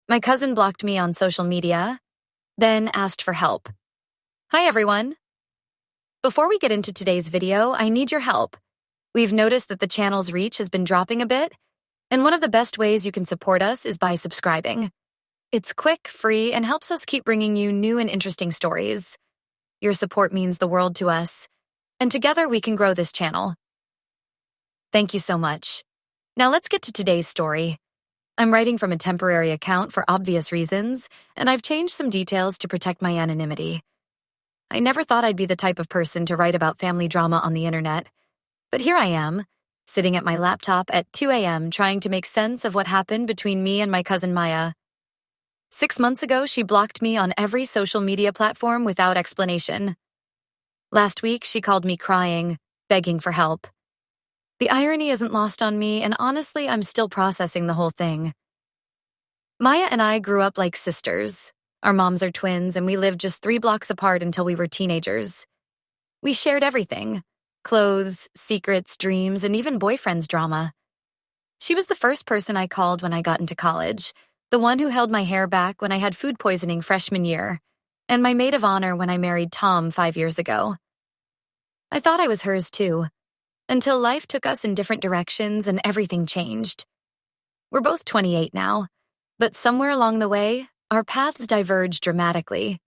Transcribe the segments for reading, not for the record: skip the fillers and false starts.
My cousin blocked me on social media, then asked for help. Hi, everyone. Before we get into today's video, I need your help. We've noticed that the channel's reach has been dropping a bit, and one of the best ways you can support us is by subscribing. It's quick, free, and helps us keep bringing you new and interesting stories. Your support means the world to us, and together we can grow this channel. Thank you so much. Now let's get to today's story. I'm writing from a temporary account for obvious reasons, and I've changed some details to protect my anonymity. I never thought I'd be the type of person to write about family drama on the internet, but here I am, sitting at my laptop at 2 a.m. trying to make sense of what happened between me and my cousin Maya. 6 months ago, she blocked me on every social media platform without explanation. Last week, she called me crying, begging for help. The irony isn't lost on me, and honestly, I'm still processing the whole thing. Maya and I grew up like sisters. Our moms are twins, and we lived just 3 blocks apart until we were teenagers. We shared everything: clothes, secrets, dreams, and even boyfriend's drama. She was the first person I called when I got into college, the one who held my hair back when I had food poisoning freshman year, and my maid of honor when I married Tom 5 years ago. I thought I was hers too, until life took us in different directions and everything changed. We're both 28 now, but somewhere along the way, our paths diverged dramatically.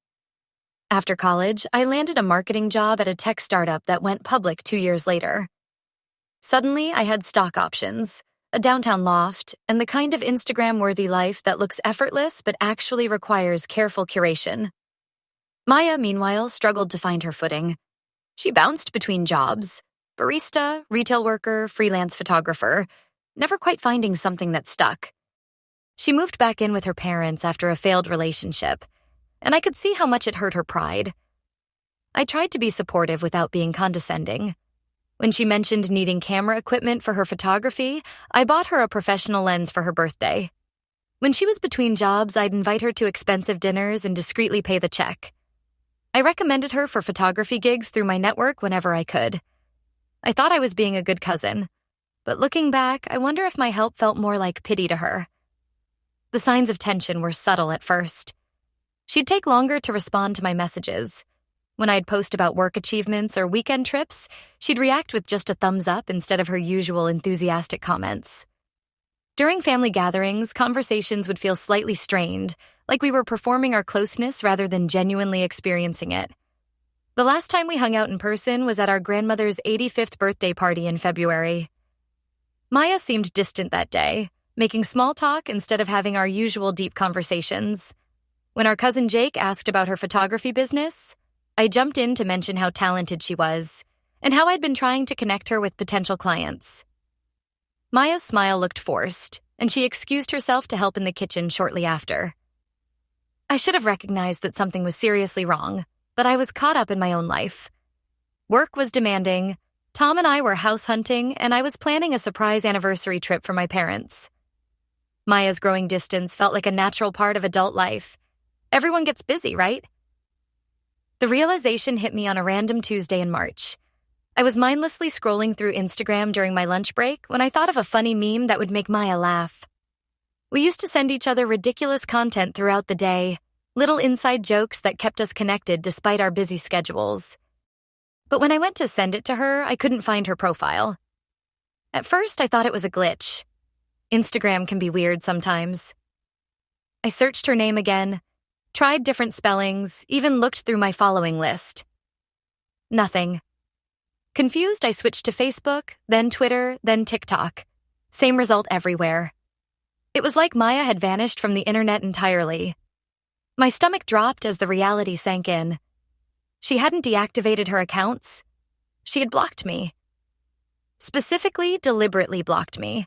After college, I landed a marketing job at a tech startup that went public 2 years later. Suddenly, I had stock options, a downtown loft, and the kind of Instagram-worthy life that looks effortless but actually requires careful curation. Maya, meanwhile, struggled to find her footing. She bounced between jobs: barista, retail worker, freelance photographer, never quite finding something that stuck. She moved back in with her parents after a failed relationship, and I could see how much it hurt her pride. I tried to be supportive without being condescending. When she mentioned needing camera equipment for her photography, I bought her a professional lens for her birthday. When she was between jobs, I'd invite her to expensive dinners and discreetly pay the check. I recommended her for photography gigs through my network whenever I could. I thought I was being a good cousin, but looking back, I wonder if my help felt more like pity to her. The signs of tension were subtle at first. She'd take longer to respond to my messages. When I'd post about work achievements or weekend trips, she'd react with just a thumbs up instead of her usual enthusiastic comments. During family gatherings, conversations would feel slightly strained, like we were performing our closeness rather than genuinely experiencing it. The last time we hung out in person was at our grandmother's 85th birthday party in February. Maya seemed distant that day, making small talk instead of having our usual deep conversations. When our cousin Jake asked about her photography business, I jumped in to mention how talented she was and how I'd been trying to connect her with potential clients. Maya's smile looked forced, and she excused herself to help in the kitchen shortly after. I should have recognized that something was seriously wrong, but I was caught up in my own life. Work was demanding, Tom and I were house hunting, and I was planning a surprise anniversary trip for my parents. Maya's growing distance felt like a natural part of adult life. Everyone gets busy, right? The realization hit me on a random Tuesday in March. I was mindlessly scrolling through Instagram during my lunch break when I thought of a funny meme that would make Maya laugh. We used to send each other ridiculous content throughout the day, little inside jokes that kept us connected despite our busy schedules. But when I went to send it to her, I couldn't find her profile. At first, I thought it was a glitch. Instagram can be weird sometimes. I searched her name again, tried different spellings, even looked through my following list. Nothing. Confused, I switched to Facebook, then Twitter, then TikTok. Same result everywhere. It was like Maya had vanished from the internet entirely. My stomach dropped as the reality sank in. She hadn't deactivated her accounts. She had blocked me. Specifically, deliberately blocked me.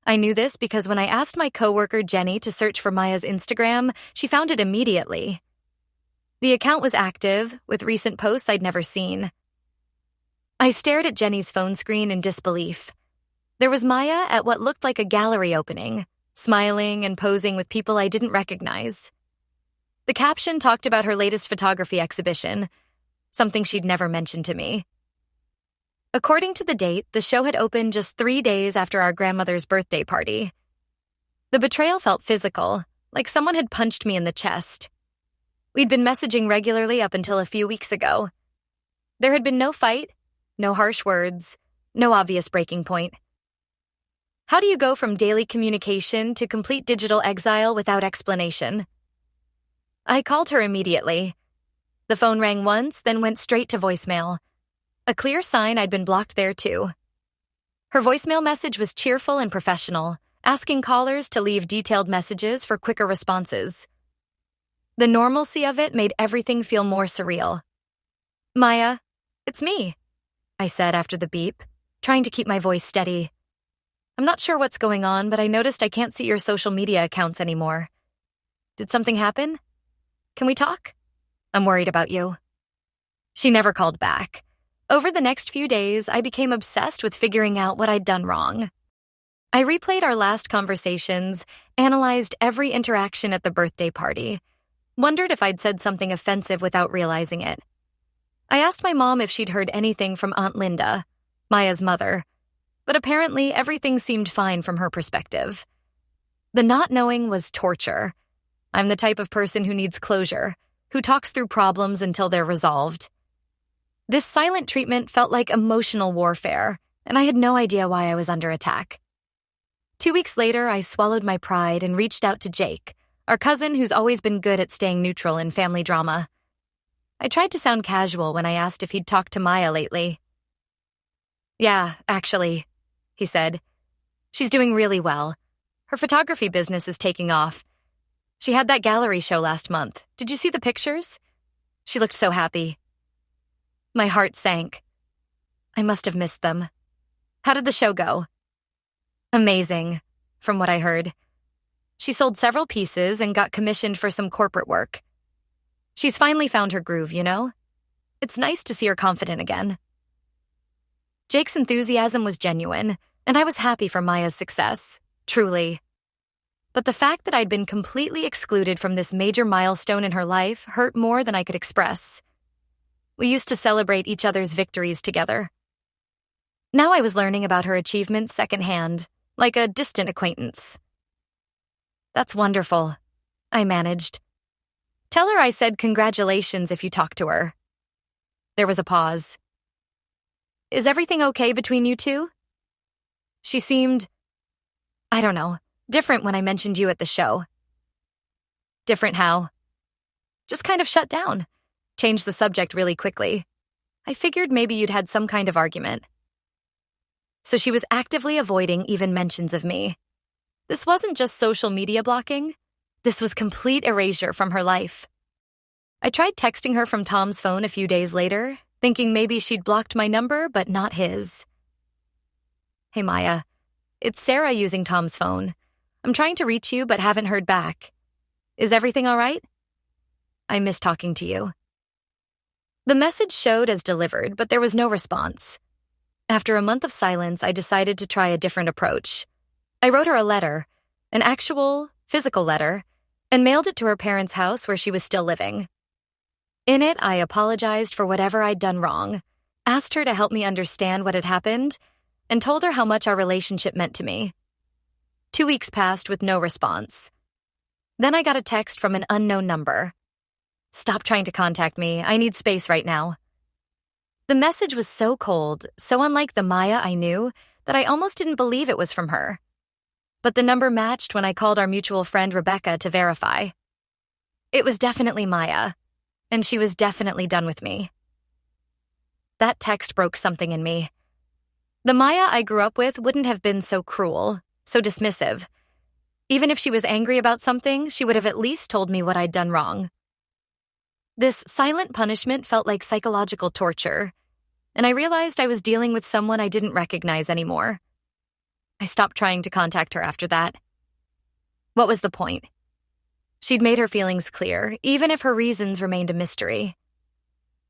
I knew this because when I asked my coworker Jenny to search for Maya's Instagram, she found it immediately. The account was active, with recent posts I'd never seen. I stared at Jenny's phone screen in disbelief. There was Maya at what looked like a gallery opening, smiling and posing with people I didn't recognize. The caption talked about her latest photography exhibition, something she'd never mentioned to me. According to the date, the show had opened just 3 days after our grandmother's birthday party. The betrayal felt physical, like someone had punched me in the chest. We'd been messaging regularly up until a few weeks ago. There had been no fight, no harsh words, no obvious breaking point. How do you go from daily communication to complete digital exile without explanation? I called her immediately. The phone rang once, then went straight to voicemail. A clear sign I'd been blocked there too. Her voicemail message was cheerful and professional, asking callers to leave detailed messages for quicker responses. The normalcy of it made everything feel more surreal. "Maya, it's me," I said after the beep, trying to keep my voice steady. "I'm not sure what's going on, but I noticed I can't see your social media accounts anymore. Did something happen? Can we talk? I'm worried about you." She never called back. Over the next few days, I became obsessed with figuring out what I'd done wrong. I replayed our last conversations, analyzed every interaction at the birthday party, wondered if I'd said something offensive without realizing it. I asked my mom if she'd heard anything from Aunt Linda, Maya's mother, but apparently everything seemed fine from her perspective. The not knowing was torture. I'm the type of person who needs closure, who talks through problems until they're resolved. This silent treatment felt like emotional warfare, and I had no idea why I was under attack. 2 weeks later, I swallowed my pride and reached out to Jake, our cousin who's always been good at staying neutral in family drama. I tried to sound casual when I asked if he'd talked to Maya lately. "Yeah, actually," he said. "She's doing really well. Her photography business is taking off. She had that gallery show last month. Did you see the pictures? She looked so happy." My heart sank. I must have missed them. "How did the show go?" "Amazing, from what I heard. She sold several pieces and got commissioned for some corporate work. She's finally found her groove, you know? It's nice to see her confident again." Jake's enthusiasm was genuine, and I was happy for Maya's success, truly. But the fact that I'd been completely excluded from this major milestone in her life hurt more than I could express. We used to celebrate each other's victories together. Now I was learning about her achievements secondhand, like a distant acquaintance. "That's wonderful," I managed. "Tell her I said congratulations if you talk to her." There was a pause. "Is everything okay between you two?" She seemed, I don't know, different when I mentioned you at the show. "Different how?" "Just kind of shut down. Changed the subject really quickly. I figured maybe you'd had some kind of argument." So she was actively avoiding even mentions of me. This wasn't just social media blocking. This was complete erasure from her life. I tried texting her from Tom's phone a few days later, thinking maybe she'd blocked my number, but not his. "Hey, Maya. It's Sarah using Tom's phone. I'm trying to reach you, but haven't heard back. Is everything all right? I miss talking to you." The message showed as delivered, but there was no response. After a month of silence, I decided to try a different approach. I wrote her a letter, an actual, physical letter, and mailed it to her parents' house where she was still living. In it, I apologized for whatever I'd done wrong, asked her to help me understand what had happened, and told her how much our relationship meant to me. 2 weeks passed with no response. Then I got a text from an unknown number. "Stop trying to contact me. I need space right now." The message was so cold, so unlike the Maya I knew, that I almost didn't believe it was from her. But the number matched when I called our mutual friend Rebecca to verify. It was definitely Maya, and she was definitely done with me. That text broke something in me. The Maya I grew up with wouldn't have been so cruel, so dismissive. Even if she was angry about something, she would have at least told me what I'd done wrong. This silent punishment felt like psychological torture, and I realized I was dealing with someone I didn't recognize anymore. I stopped trying to contact her after that. What was the point? She'd made her feelings clear, even if her reasons remained a mystery.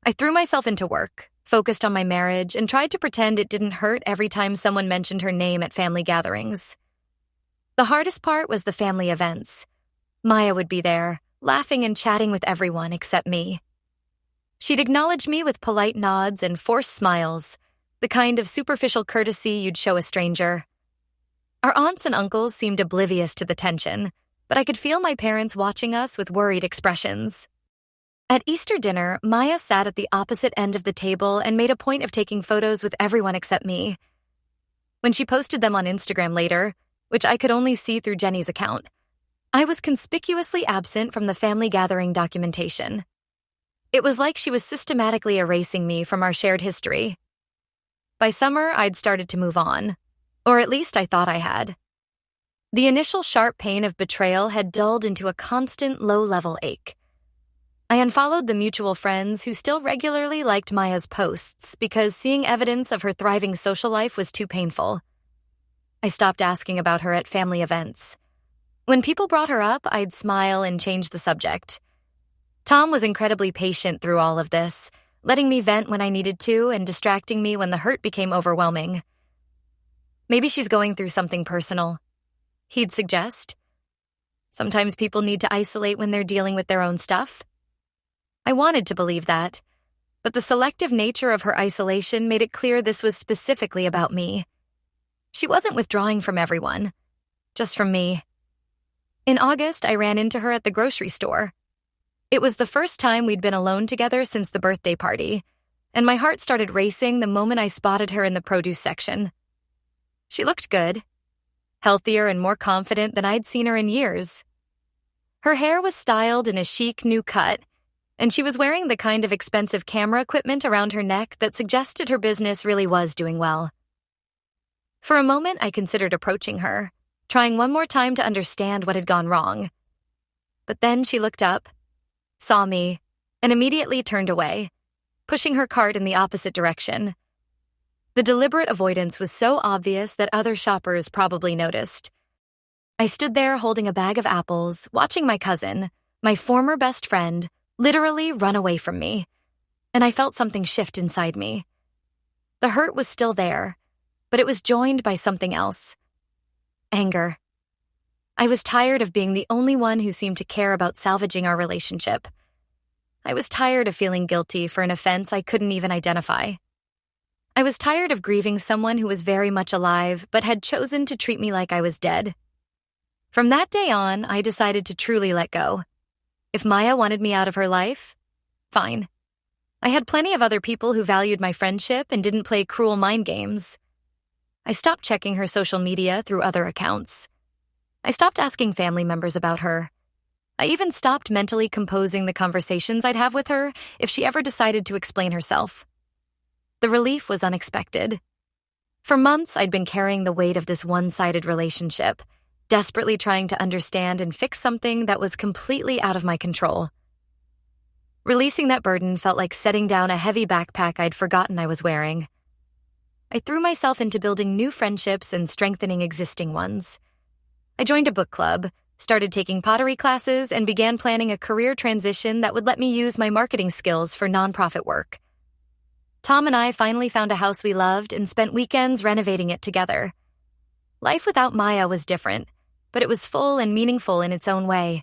I threw myself into work, focused on my marriage, and tried to pretend it didn't hurt every time someone mentioned her name at family gatherings. The hardest part was the family events. Maya would be there, laughing and chatting with everyone except me. She'd acknowledge me with polite nods and forced smiles, the kind of superficial courtesy you'd show a stranger. Our aunts and uncles seemed oblivious to the tension, but I could feel my parents watching us with worried expressions. At Easter dinner, Maya sat at the opposite end of the table and made a point of taking photos with everyone except me. When she posted them on Instagram later, which I could only see through Jenny's account, I was conspicuously absent from the family gathering documentation. It was like she was systematically erasing me from our shared history. By summer, I'd started to move on, or at least I thought I had. The initial sharp pain of betrayal had dulled into a constant low-level ache. I unfollowed the mutual friends who still regularly liked Maya's posts because seeing evidence of her thriving social life was too painful. I stopped asking about her at family events. When people brought her up, I'd smile and change the subject. Tom was incredibly patient through all of this, letting me vent when I needed to and distracting me when the hurt became overwhelming. Maybe she's going through something personal, he'd suggest. Sometimes people need to isolate when they're dealing with their own stuff. I wanted to believe that, but the selective nature of her isolation made it clear this was specifically about me. She wasn't withdrawing from everyone, just from me. In August, I ran into her at the grocery store. It was the first time we'd been alone together since the birthday party, and my heart started racing the moment I spotted her in the produce section. She looked good, healthier and more confident than I'd seen her in years. Her hair was styled in a chic new cut, and she was wearing the kind of expensive camera equipment around her neck that suggested her business really was doing well. For a moment, I considered approaching her, trying one more time to understand what had gone wrong. But then she looked up, saw me, and immediately turned away, pushing her cart in the opposite direction. The deliberate avoidance was so obvious that other shoppers probably noticed. I stood there holding a bag of apples, watching my cousin, my former best friend, literally run away from me, and I felt something shift inside me. The hurt was still there, but it was joined by something else. Anger. I was tired of being the only one who seemed to care about salvaging our relationship. I was tired of feeling guilty for an offense I couldn't even identify. I was tired of grieving someone who was very much alive but had chosen to treat me like I was dead. From that day on, I decided to truly let go. If Maya wanted me out of her life, fine. I had plenty of other people who valued my friendship and didn't play cruel mind games. I stopped checking her social media through other accounts. I stopped asking family members about her. I even stopped mentally composing the conversations I'd have with her if she ever decided to explain herself. The relief was unexpected. For months, I'd been carrying the weight of this one-sided relationship, desperately trying to understand and fix something that was completely out of my control. Releasing that burden felt like setting down a heavy backpack I'd forgotten I was wearing. I threw myself into building new friendships and strengthening existing ones. I joined a book club, started taking pottery classes, and began planning a career transition that would let me use my marketing skills for nonprofit work. Tom and I finally found a house we loved and spent weekends renovating it together. Life without Maya was different, but it was full and meaningful in its own way.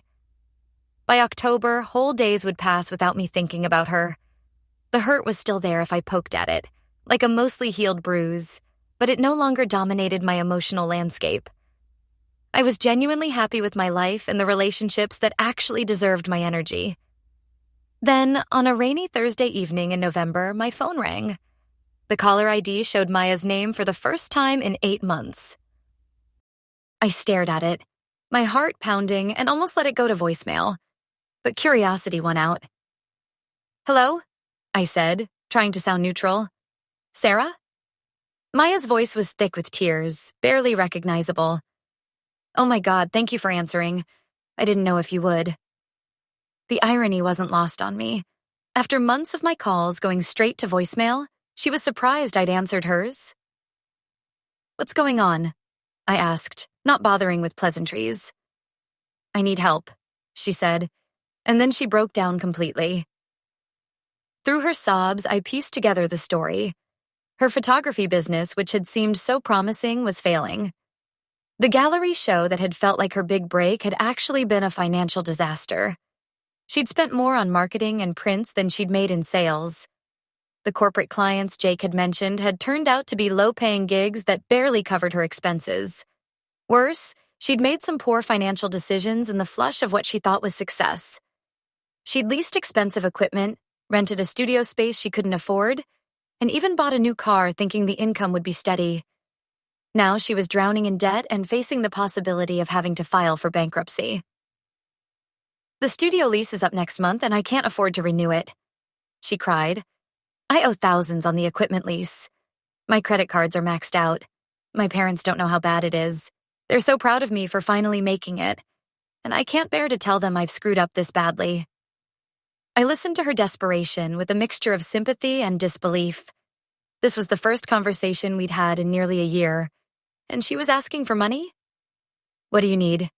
By October, whole days would pass without me thinking about her. The hurt was still there if I poked at it, like a mostly healed bruise, but it no longer dominated my emotional landscape. I was genuinely happy with my life and the relationships that actually deserved my energy. Then, on a rainy Thursday evening in November, my phone rang. The caller ID showed Maya's name for the first time in 8 months. I stared at it, my heart pounding, and almost let it go to voicemail. But curiosity won out. "Hello?" I said, trying to sound neutral. "Sarah?" Maya's voice was thick with tears, barely recognizable. "Oh my God, thank you for answering. I didn't know if you would." The irony wasn't lost on me. After months of my calls going straight to voicemail, she was surprised I'd answered hers. "What's going on?" I asked, not bothering with pleasantries. "I need help," she said, and then she broke down completely. Through her sobs, I pieced together the story. Her photography business, which had seemed so promising, was failing. The gallery show that had felt like her big break had actually been a financial disaster. She'd spent more on marketing and prints than she'd made in sales. The corporate clients Jake had mentioned had turned out to be low-paying gigs that barely covered her expenses. Worse, She'd made some poor financial decisions in the flush of what she thought was success. She'd leased expensive equipment, rented a studio space she couldn't afford, and even bought a new car thinking the income would be steady. Now she was drowning in debt and facing the possibility of having to file for bankruptcy. "The studio lease is up next month and I can't afford to renew it," she cried. "I owe thousands on the equipment lease. My credit cards are maxed out. My parents don't know how bad it is. They're so proud of me for finally making it, and I can't bear to tell them I've screwed up this badly." I listened to her desperation with a mixture of sympathy and disbelief. This was the first conversation we'd had in nearly a year, and she was asking for money? "What do you need?"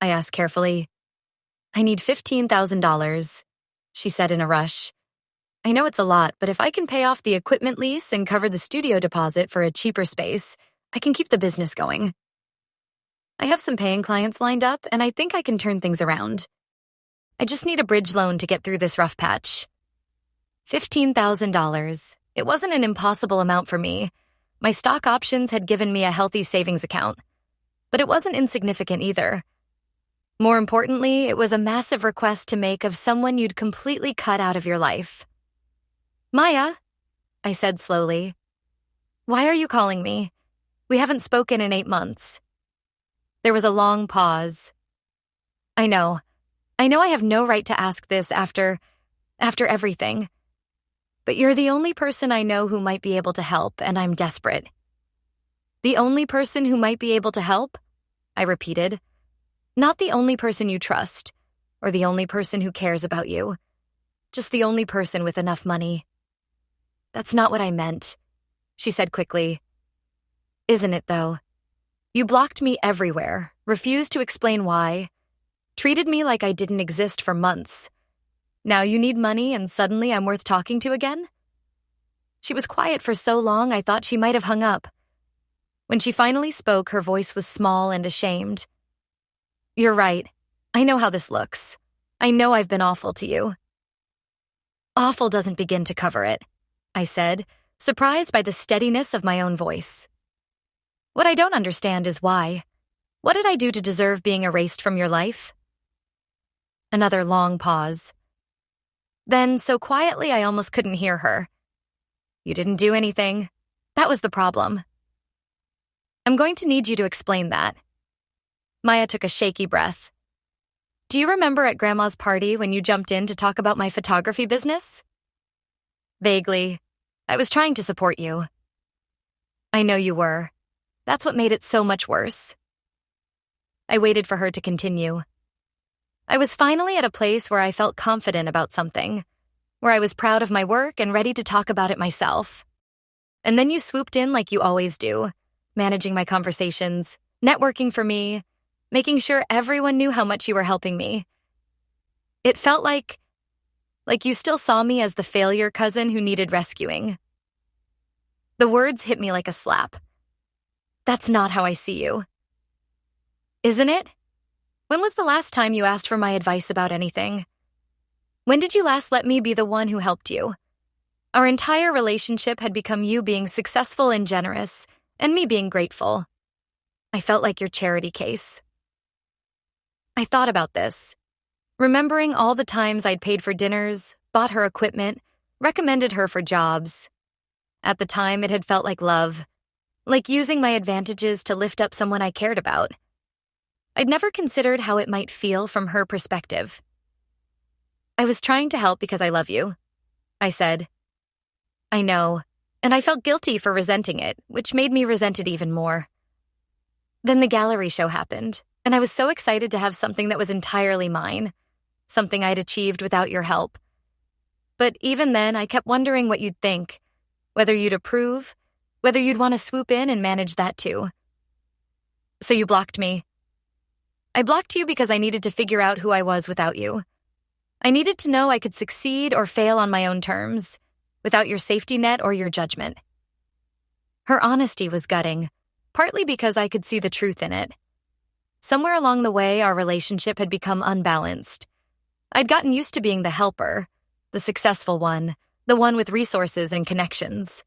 I asked carefully. "I need $15,000, she said in a rush. "I know it's a lot, but if I can pay off the equipment lease and cover the studio deposit for a cheaper space, I can keep the business going. I have some paying clients lined up, and I think I can turn things around. I just need a bridge loan to get through this rough patch." $15,000. It wasn't an impossible amount for me. My stock options had given me a healthy savings account, but it wasn't insignificant either. More importantly, it was a massive request to make of someone you'd completely cut out of your life. "Maya," I said slowly, "why are you calling me? We haven't spoken in 8 months. There was a long pause. I know I have no right to ask this after everything. But you're the only person I know who might be able to help, and I'm desperate." "The only person who might be able to help?" I repeated. "Not the only person you trust, or the only person who cares about you. Just the only person with enough money." "That's not what I meant," she said quickly. "Isn't it, though? You blocked me everywhere, refused to explain why, treated me like I didn't exist for months. Now you need money and suddenly I'm worth talking to again?" She was quiet for so long I thought she might have hung up. When she finally spoke, her voice was small and ashamed. "You're right. I know how this looks. I know I've been awful to you." "Awful doesn't begin to cover it," I said, surprised by the steadiness of my own voice. "What I don't understand is why. What did I do to deserve being erased from your life?" Another long pause. Then, so quietly I almost couldn't hear her. "You didn't do anything. That was the problem." "I'm going to need you to explain that." Maya took a shaky breath. "Do you remember at Grandma's party when you jumped in to talk about my photography business?" "Vaguely. I was trying to support you." "I know you were. That's what made it so much worse." I waited for her to continue. I was finally at a place where I felt confident about something, where I was proud of my work and ready to talk about it myself. And then you swooped in like you always do, managing my conversations, networking for me, making sure everyone knew how much you were helping me. It felt like you still saw me as the failure cousin who needed rescuing. The words hit me like a slap. "That's not how I see you." "Isn't it? When was the last time you asked for my advice about anything? When did you last let me be the one who helped you? Our entire relationship had become you being successful and generous, and me being grateful. I felt like your charity case." I thought about this, remembering all the times I'd paid for dinners, bought her equipment, recommended her for jobs. At the time, it had felt like love, like using my advantages to lift up someone I cared about. I'd never considered how it might feel from her perspective. "I was trying to help because I love you," I said. "I know, and I felt guilty for resenting it, which made me resent it even more. Then the gallery show happened, and I was so excited to have something that was entirely mine, something I'd achieved without your help. But even then, I kept wondering what you'd think, whether you'd approve, whether you'd want to swoop in and manage that too. So you blocked me. I blocked you because I needed to figure out who I was without you. I needed to know I could succeed or fail on my own terms, without your safety net or your judgment." Her honesty was gutting, partly because I could see the truth in it. Somewhere along the way, our relationship had become unbalanced. I'd gotten used to being the helper, the successful one, the one with resources and connections.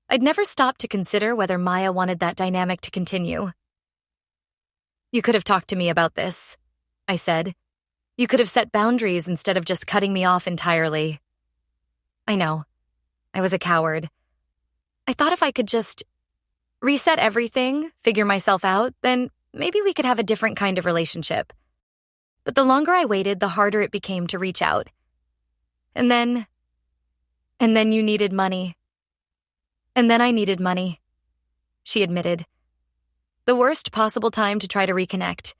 I'd never stopped to consider whether Maya wanted that dynamic to continue. You could have talked to me about this, I said. You could have set boundaries instead of just cutting me off entirely. I know. I was a coward. I thought if I could just reset everything, figure myself out, then maybe we could have a different kind of relationship. But the longer I waited, the harder it became to reach out. And then you needed money. And then I needed money, she admitted. The worst possible time to try to reconnect.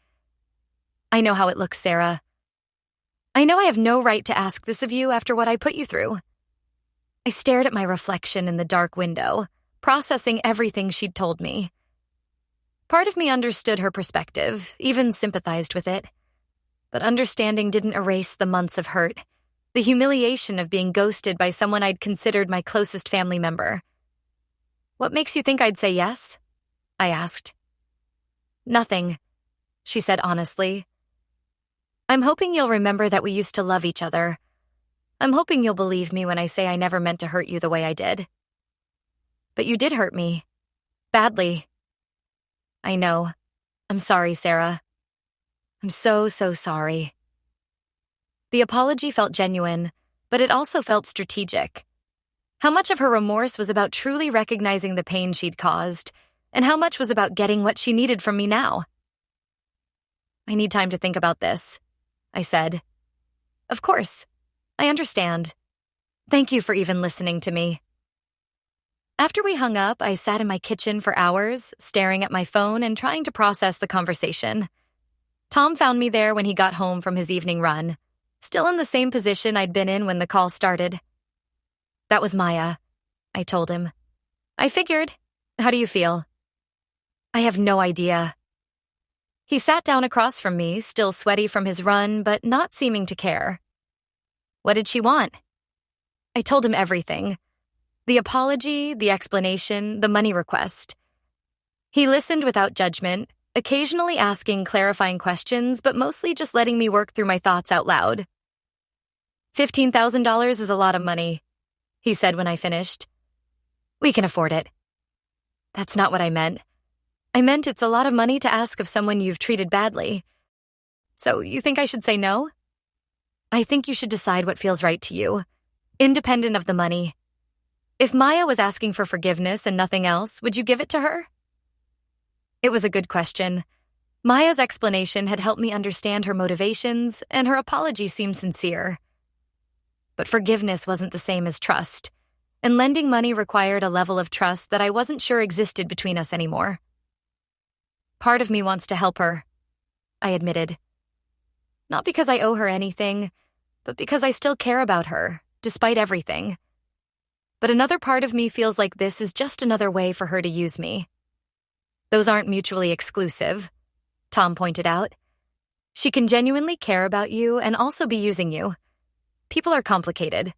I know how it looks, Sarah. I know I have no right to ask this of you after what I put you through. I stared at my reflection in the dark window, processing everything she'd told me. Part of me understood her perspective, even sympathized with it. But understanding didn't erase the months of hurt, the humiliation of being ghosted by someone I'd considered my closest family member. What makes you think I'd say yes? I asked. Nothing, she said honestly. I'm hoping you'll remember that we used to love each other. I'm hoping you'll believe me when I say I never meant to hurt you the way I did. But you did hurt me. Badly. I know. I'm sorry, Sarah. I'm so sorry. The apology felt genuine, but it also felt strategic. How much of her remorse was about truly recognizing the pain she'd caused, and how much was about getting what she needed from me now? I need time to think about this, I said. Of course. I understand. Thank you for even listening to me. After we hung up, I sat in my kitchen for hours, staring at my phone and trying to process the conversation. Tom found me there when he got home from his evening run, still in the same position I'd been in when the call started. That was Maya, I told him. I figured. How do you feel? I have no idea. He sat down across from me, still sweaty from his run, but not seeming to care. What did she want? I told him everything. The apology, the explanation, the money request. He listened without judgment, occasionally asking clarifying questions, but mostly just letting me work through my thoughts out loud. $15,000 is a lot of money, he said when I finished. We can afford it. That's not what I meant. I meant it's a lot of money to ask of someone you've treated badly. So you think I should say no? I think you should decide what feels right to you, independent of the money. If Maya was asking for forgiveness and nothing else, would you give it to her? It was a good question. Maya's explanation had helped me understand her motivations, and her apology seemed sincere. But forgiveness wasn't the same as trust, and lending money required a level of trust that I wasn't sure existed between us anymore. Part of me wants to help her, I admitted. Not because I owe her anything, but because I still care about her, despite everything. But another part of me feels like this is just another way for her to use me. Those aren't mutually exclusive, Tom pointed out. She can genuinely care about you and also be using you. People are complicated.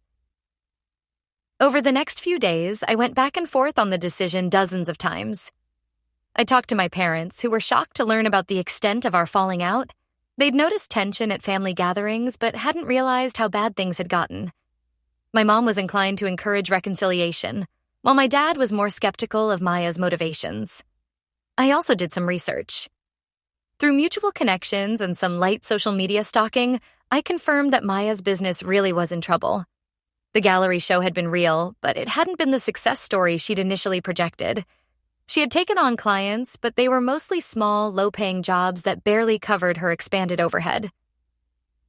Over the next few days, I went back and forth on the decision dozens of times. I talked to my parents, who were shocked to learn about the extent of our falling out. They'd noticed tension at family gatherings, but hadn't realized how bad things had gotten. My mom was inclined to encourage reconciliation, while my dad was more skeptical of Maya's motivations. I also did some research. Through mutual connections and some light social media stalking, I confirmed that Maya's business really was in trouble. The gallery show had been real, but it hadn't been the success story she'd initially projected. She had taken on clients, but they were mostly small, low-paying jobs that barely covered her expanded overhead.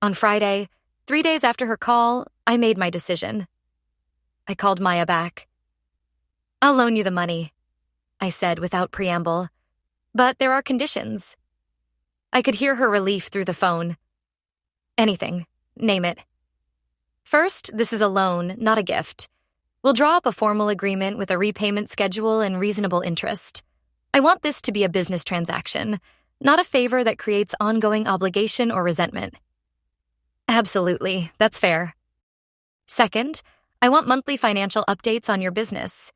On Friday, 3 days after her call, I made my decision. I called Maya back. I'll loan you the money, I said without preamble. But there are conditions. I could hear her relief through the phone. Anything. Name it. First, this is a loan, not a gift. We'll draw up a formal agreement with a repayment schedule and reasonable interest. I want this to be a business transaction, not a favor that creates ongoing obligation or resentment. Absolutely, that's fair. Second, I want monthly financial updates on your business.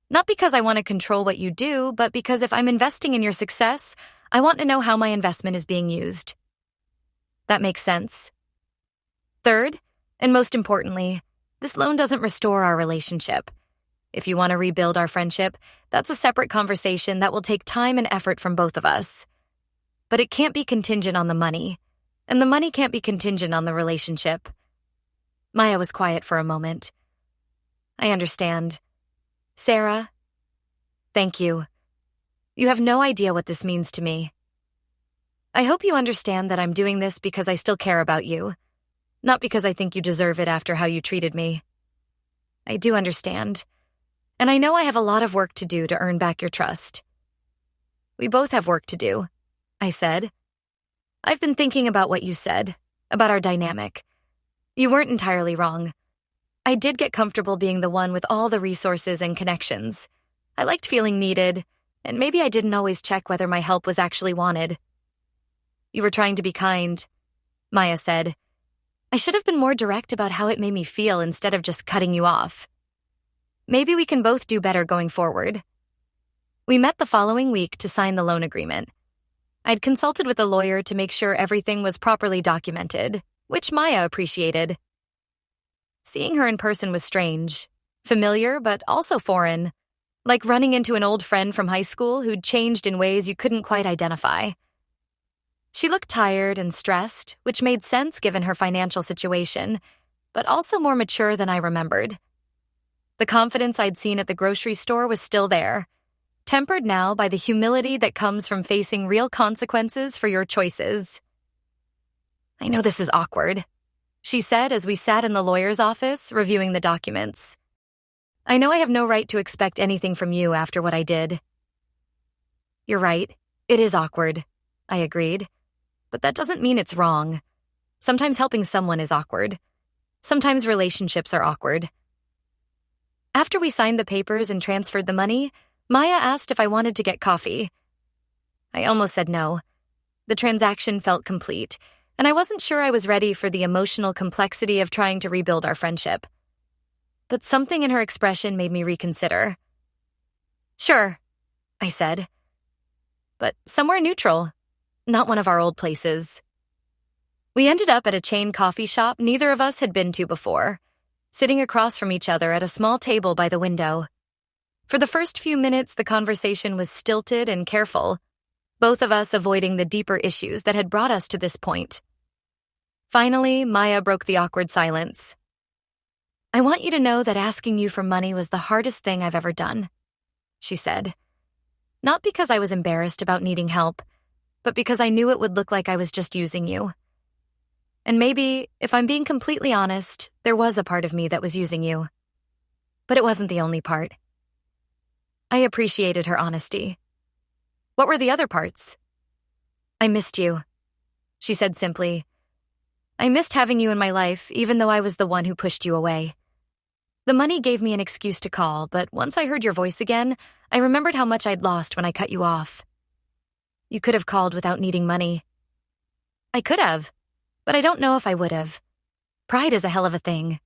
Not because I want to control what you do, but because if I'm investing in your success, I want to know how my investment is being used. That makes sense. Third, and most importantly, this loan doesn't restore our relationship. If you want to rebuild our friendship, that's a separate conversation that will take time and effort from both of us. but it can't be contingent on the money, and the money can't be contingent on the relationship. Maya was quiet for a moment. I understand. Sarah, thank you. You have no idea what this means to me. I hope you understand that I'm doing this because I still care about you, not because I think you deserve it after how you treated me. I do understand, and I know I have a lot of work to do to earn back your trust. We both have work to do, I said. I've been thinking about what you said, about our dynamic. You weren't entirely wrong. I did get comfortable being the one with all the resources and connections. I liked feeling needed, and maybe I didn't always check whether my help was actually wanted. You were trying to be kind, Maya said. I should have been more direct about how it made me feel instead of just cutting you off. Maybe we can both do better going forward. We met the following week to sign the loan agreement. I'd consulted with a lawyer to make sure everything was properly documented, which Maya appreciated. Seeing her in person was strange, familiar but also foreign, like running into an old friend from high school who'd changed in ways you couldn't quite identify. She looked tired and stressed, which made sense given her financial situation, but also more mature than I remembered. The confidence I'd seen at the grocery store was still there, tempered now by the humility that comes from facing real consequences for your choices. I know this is awkward, she said as we sat in the lawyer's office reviewing the documents. I know I have no right to expect anything from you after what I did. You're right, it is awkward, I agreed. But that doesn't mean it's wrong. Sometimes helping someone is awkward. Sometimes relationships are awkward. After we signed the papers and transferred the money, Maya asked if I wanted to get coffee. I almost said no. The transaction felt complete, and I wasn't sure I was ready for the emotional complexity of trying to rebuild our friendship. But something in her expression made me reconsider. Sure, I said. But somewhere neutral. Not one of our old places. We ended up at a chain coffee shop neither of us had been to before, sitting across from each other at a small table by the window. For the first few minutes, the conversation was stilted and careful, both of us avoiding the deeper issues that had brought us to this point. Finally, Maya broke the awkward silence. I want you to know that asking you for money was the hardest thing I've ever done, she said. Not because I was embarrassed about needing help, but because I knew it would look like I was just using you. And maybe, if I'm being completely honest, there was a part of me that was using you. But it wasn't the only part. I appreciated her honesty. What were the other parts? I missed you, she said simply. I missed having you in my life, even though I was the one who pushed you away. The money gave me an excuse to call, but once I heard your voice again, I remembered how much I'd lost when I cut you off. You could have called without needing money. I could have, but I don't know if I would have. Pride is a hell of a thing.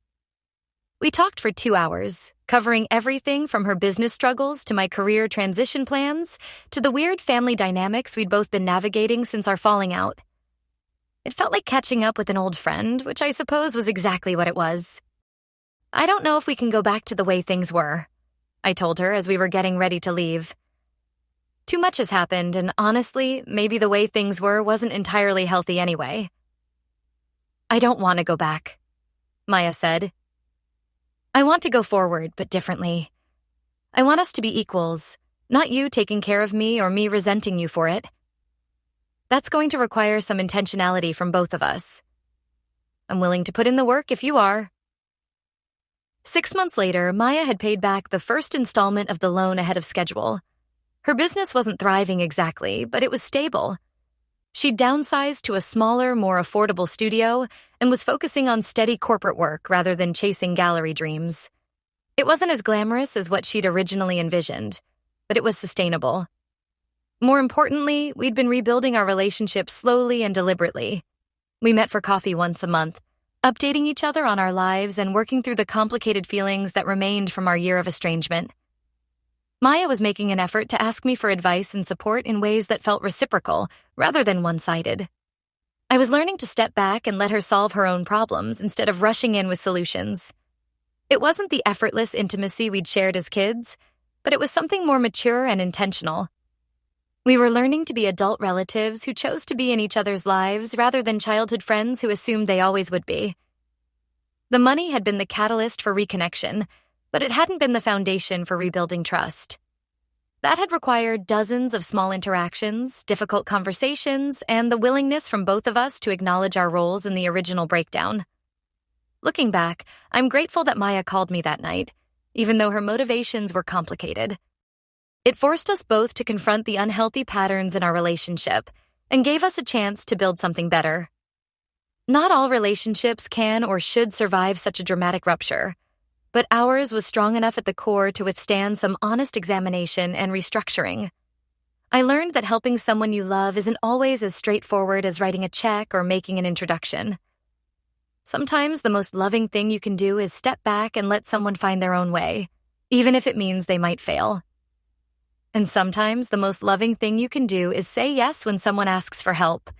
We talked for 2 hours, covering everything from her business struggles to my career transition plans to the weird family dynamics we'd both been navigating since our falling out. It felt like catching up with an old friend, which I suppose was exactly what it was. I don't know if we can go back to the way things were, I told her as we were getting ready to leave. Too much has happened, and honestly, maybe the way things were wasn't entirely healthy anyway. I don't want to go back, Maya said. I want to go forward, but differently. I want us to be equals, not you taking care of me or me resenting you for it. That's going to require some intentionality from both of us. I'm willing to put in the work if you are. 6 months later, Maya had paid back the first installment of the loan ahead of schedule. Her business wasn't thriving exactly, but it was stable. She'd downsized to a smaller, more affordable studio and was focusing on steady corporate work rather than chasing gallery dreams. It wasn't as glamorous as what she'd originally envisioned, but it was sustainable. More importantly, we'd been rebuilding our relationship slowly and deliberately. We met for coffee once a month, updating each other on our lives and working through the complicated feelings that remained from our year of estrangement. Maya was making an effort to ask me for advice and support in ways that felt reciprocal, rather than one-sided. I was learning to step back and let her solve her own problems instead of rushing in with solutions. It wasn't the effortless intimacy we'd shared as kids, but it was something more mature and intentional. We were learning to be adult relatives who chose to be in each other's lives rather than childhood friends who assumed they always would be. The money had been the catalyst for reconnection, but it hadn't been the foundation for rebuilding trust. That had required dozens of small interactions, difficult conversations, and the willingness from both of us to acknowledge our roles in the original breakdown. Looking back, I'm grateful that Maya called me that night, even though her motivations were complicated. It forced us both to confront the unhealthy patterns in our relationship and gave us a chance to build something better. Not all relationships can or should survive such a dramatic rupture, but ours was strong enough at the core to withstand some honest examination and restructuring. I learned that helping someone you love isn't always as straightforward as writing a check or making an introduction. Sometimes the most loving thing you can do is step back and let someone find their own way, even if it means they might fail. And sometimes the most loving thing you can do is say yes when someone asks for help,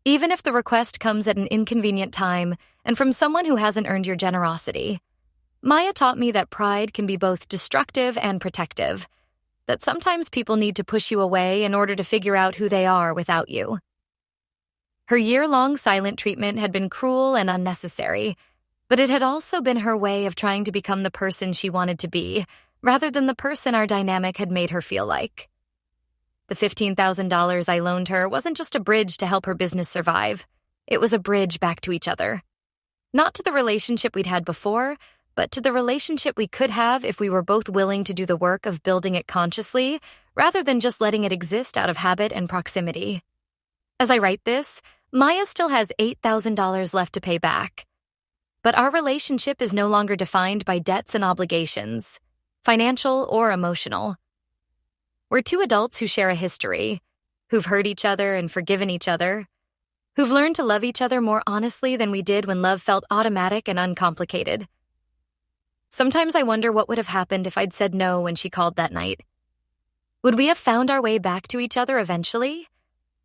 even if the request comes at an inconvenient time and from someone who hasn't earned your generosity. Maya taught me that pride can be both destructive and protective, that sometimes people need to push you away in order to figure out who they are without you. Her year-long silent treatment had been cruel and unnecessary, but it had also been her way of trying to become the person she wanted to be, rather than the person our dynamic had made her feel like. The $15,000 I loaned her wasn't just a bridge to help her business survive. It was a bridge back to each other. Not to the relationship we'd had before, but to the relationship we could have if we were both willing to do the work of building it consciously, rather than just letting it exist out of habit and proximity. As I write this, Maya still has $8,000 left to pay back. But our relationship is no longer defined by debts and obligations, financial or emotional. We're two adults who share a history, who've hurt each other and forgiven each other, who've learned to love each other more honestly than we did when love felt automatic and uncomplicated. Sometimes I wonder what would have happened if I'd said no when she called that night. Would we have found our way back to each other eventually?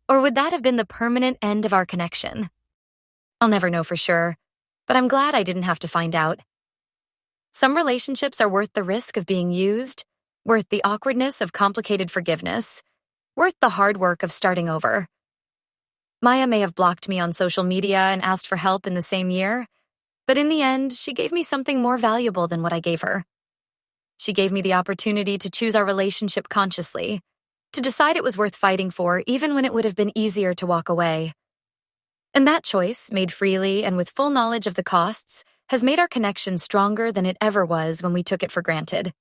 Or would that have been the permanent end of our connection? I'll never know for sure, but I'm glad I didn't have to find out. Some relationships are worth the risk of being used, worth the awkwardness of complicated forgiveness, worth the hard work of starting over. Maya may have blocked me on social media and asked for help in the same year, but in the end, she gave me something more valuable than what I gave her. She gave me the opportunity to choose our relationship consciously, to decide it was worth fighting for even when it would have been easier to walk away. And that choice, made freely and with full knowledge of the costs, has made our connection stronger than it ever was when we took it for granted.